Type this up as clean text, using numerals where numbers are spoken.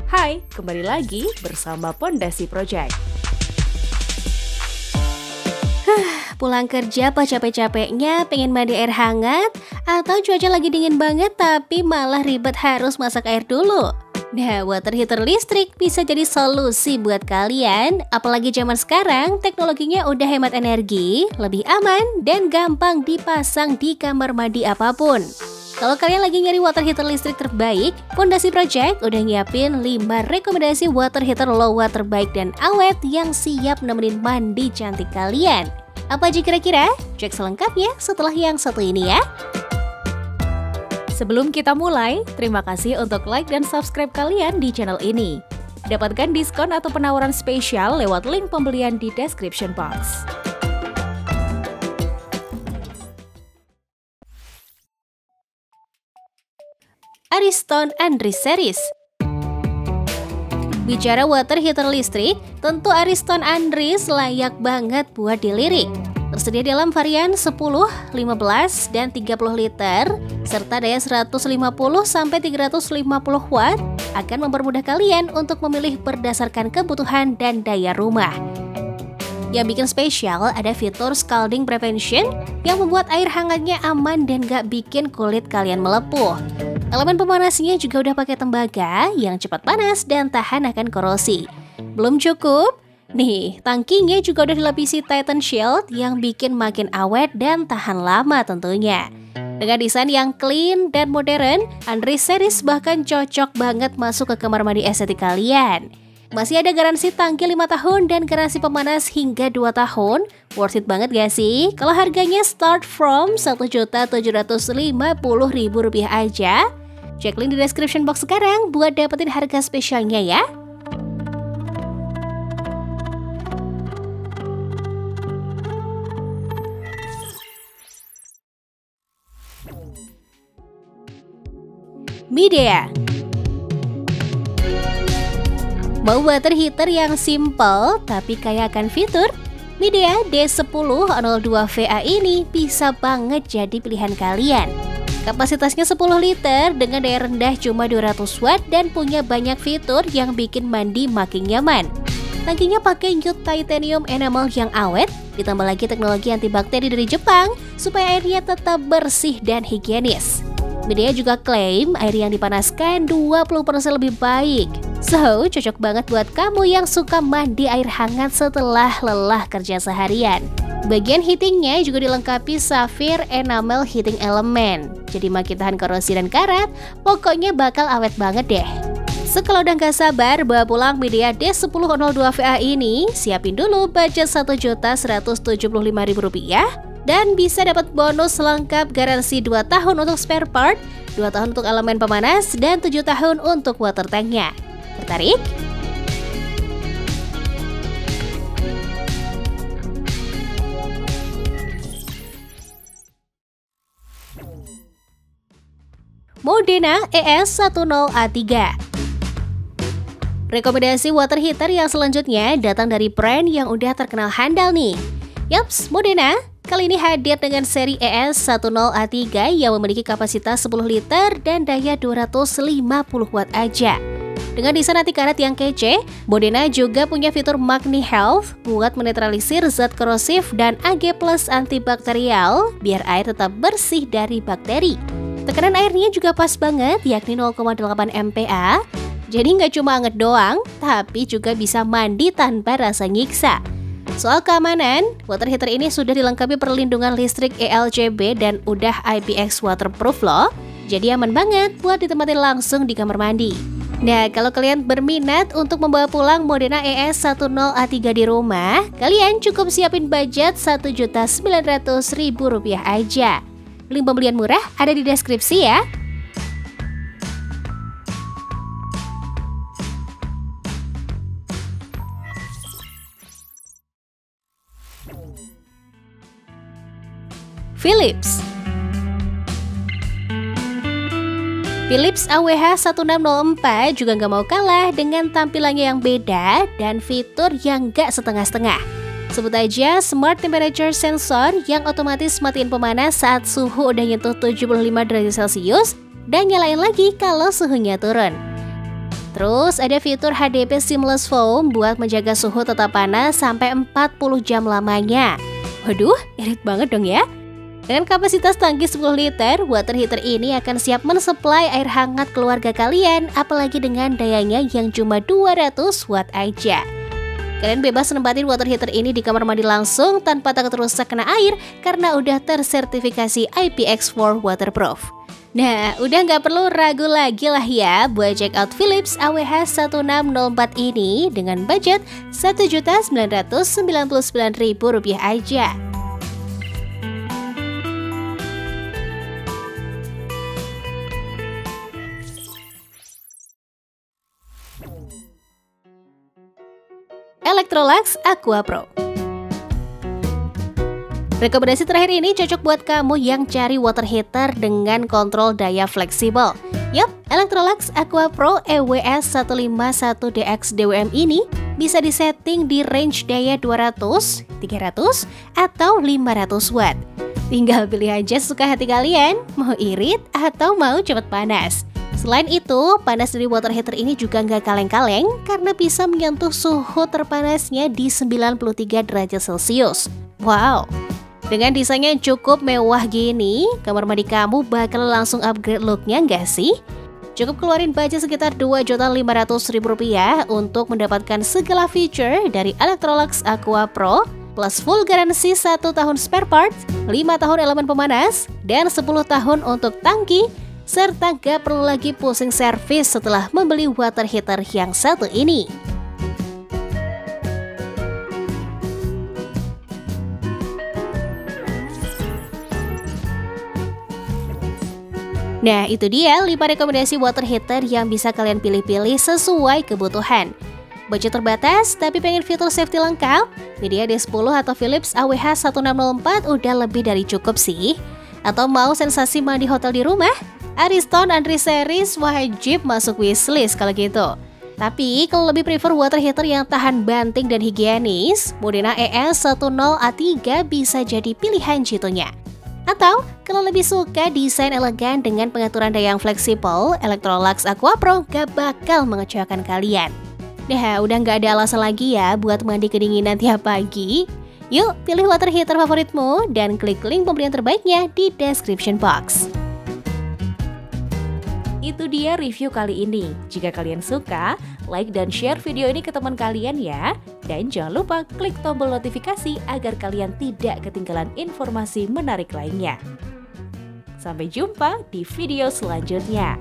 Hai, kembali lagi bersama Pondasi Project. Pulang kerja pas capek-capeknya pengen mandi air hangat, atau cuaca lagi dingin banget tapi malah ribet harus masak air dulu. Nah, water heater listrik bisa jadi solusi buat kalian. Apalagi zaman sekarang teknologinya udah hemat energi, lebih aman, dan gampang dipasang di kamar mandi apapun. Kalau kalian lagi nyari water heater listrik terbaik, Pondasi Project udah nyiapin 5 rekomendasi water heater low water baik dan awet yang siap nemenin mandi cantik kalian. Apa aja kira-kira? Cek selengkapnya setelah yang satu ini ya. Sebelum kita mulai, terima kasih untuk like dan subscribe kalian di channel ini. Dapatkan diskon atau penawaran spesial lewat link pembelian di description box. Ariston Andris Series. Bicara water heater listrik, tentu Ariston Andris layak banget buat dilirik. Tersedia dalam varian 10, 15, dan 30 liter, serta daya 150-350 watt akan mempermudah kalian untuk memilih berdasarkan kebutuhan dan daya rumah. Yang bikin spesial ada fitur scalding prevention yang membuat air hangatnya aman dan gak bikin kulit kalian melepuh. Elemen pemanasnya juga udah pakai tembaga yang cepat panas dan tahan akan korosi. Belum cukup? Nih, tangkinya juga udah dilapisi Titan Shield yang bikin makin awet dan tahan lama tentunya. Dengan desain yang clean dan modern, Andris Series bahkan cocok banget masuk ke kamar mandi estetik kalian. Masih ada garansi tangki 5 tahun dan garansi pemanas hingga 2 tahun. Worth it banget gak sih? Kalau harganya start from Rp1.750.000 aja. Cek link di description box sekarang buat dapetin harga spesialnya ya. Midea. Mau water heater yang simple tapi kaya akan fitur? Midea D1002VA ini bisa banget jadi pilihan kalian. Kapasitasnya 10 liter dengan daya rendah cuma 200 watt dan punya banyak fitur yang bikin mandi makin nyaman. Tangkinya pakai Youth Titanium enamel yang awet, ditambah lagi teknologi antibakteri dari Jepang supaya airnya tetap bersih dan higienis. Midea juga klaim air yang dipanaskan 20% lebih baik. So, cocok banget buat kamu yang suka mandi air hangat setelah lelah kerja seharian. Bagian heatingnya juga dilengkapi Sapphire Enamel Heating Element. Jadi makin tahan korosi dan karat, pokoknya bakal awet banget deh. Kalau udah gak sabar bawa pulang Midea D1002VA ini, siapin dulu budget Rp1.175.000 dan bisa dapat bonus lengkap garansi 2 tahun untuk spare part, 2 tahun untuk elemen pemanas, dan 7 tahun untuk water tanknya. Tertarik? Modena ES10A3. Rekomendasi water heater yang selanjutnya datang dari brand yang udah terkenal handal nih. Yaps, Modena kali ini hadir dengan seri ES10A3 yang memiliki kapasitas 10 liter dan daya 250 watt aja. Dengan desain anti karat yang kece, Modena juga punya fitur Magni Health buat menetralisir zat korosif dan AG+ antibakterial biar air tetap bersih dari bakteri. Tekanan airnya juga pas banget, yakni 0,8 MPa. Jadi nggak cuma anget doang, tapi juga bisa mandi tanpa rasa nyiksa. Soal keamanan, water heater ini sudah dilengkapi perlindungan listrik ELCB dan udah IPX waterproof loh. Jadi aman banget buat ditempatin langsung di kamar mandi. Nah, kalau kalian berminat untuk membawa pulang Modena ES10A3 di rumah, kalian cukup siapin budget Rp1.900.000 aja. Link pembelian murah ada di deskripsi ya. Philips. Philips AWH1604 juga nggak mau kalah dengan tampilannya yang beda dan fitur yang nggak setengah-setengah. Sebut aja Smart Temperature Sensor yang otomatis matiin pemanas saat suhu udah nyentuh 75 derajat Celcius dan nyalain lagi kalau suhunya turun. Terus ada fitur HDP Seamless Foam buat menjaga suhu tetap panas sampai 40 jam lamanya. Waduh, irit banget dong ya. Dengan kapasitas tangki 10 liter, water heater ini akan siap mensuplai air hangat keluarga kalian, apalagi dengan dayanya yang cuma 200 watt aja. Kalian bebas nempatin water heater ini di kamar mandi langsung tanpa takut rusak kena air karena udah tersertifikasi IPX4 waterproof. Nah, udah nggak perlu ragu lagi lah ya buat check out Philips AWH1604 ini dengan budget Rp1.999.000 aja. Electrolux Aqua Pro. Rekomendasi terakhir ini cocok buat kamu yang cari water heater dengan kontrol daya fleksibel. Yup, Electrolux Aqua Pro EWS151DX DWM ini bisa disetting di range daya 200, 300, atau 500 watt. Tinggal pilih aja suka hati kalian, mau irit atau mau cepat panas. Selain itu, panas dari water heater ini juga nggak kaleng-kaleng karena bisa menyentuh suhu terpanasnya di 93 derajat Celcius. Wow! Dengan desainnya yang cukup mewah gini, kamar mandi kamu bakal langsung upgrade looknya nggak sih? Cukup keluarin budget sekitar Rp2.500.000 untuk mendapatkan segala feature dari Electrolux Aqua Pro, plus full garansi 1 tahun spare parts, 5 tahun elemen pemanas, dan 10 tahun untuk tangki, serta gak perlu lagi pusing servis setelah membeli water heater yang satu ini. Nah, itu dia 5 rekomendasi water heater yang bisa kalian pilih-pilih sesuai kebutuhan. Budget terbatas tapi pengen fitur safety lengkap? Media D10 atau Philips AWH1604 udah lebih dari cukup sih. Atau mau sensasi mandi hotel di rumah? Ariston Andri Series wajib masuk wishlist kalau gitu. Tapi kalau lebih prefer water heater yang tahan banting dan higienis, Modena ES10A3 bisa jadi pilihan jitunya. Atau kalau lebih suka desain elegan dengan pengaturan daya yang fleksibel, Electrolux Aqua Pro gak bakal mengecewakan kalian. Nah, udah gak ada alasan lagi ya buat mandi kedinginan tiap pagi. Yuk, pilih water heater favoritmu dan klik link pembelian terbaiknya di description box. Itu dia review kali ini. Jika kalian suka, like dan share video ini ke teman kalian ya. Dan jangan lupa klik tombol notifikasi agar kalian tidak ketinggalan informasi menarik lainnya. Sampai jumpa di video selanjutnya.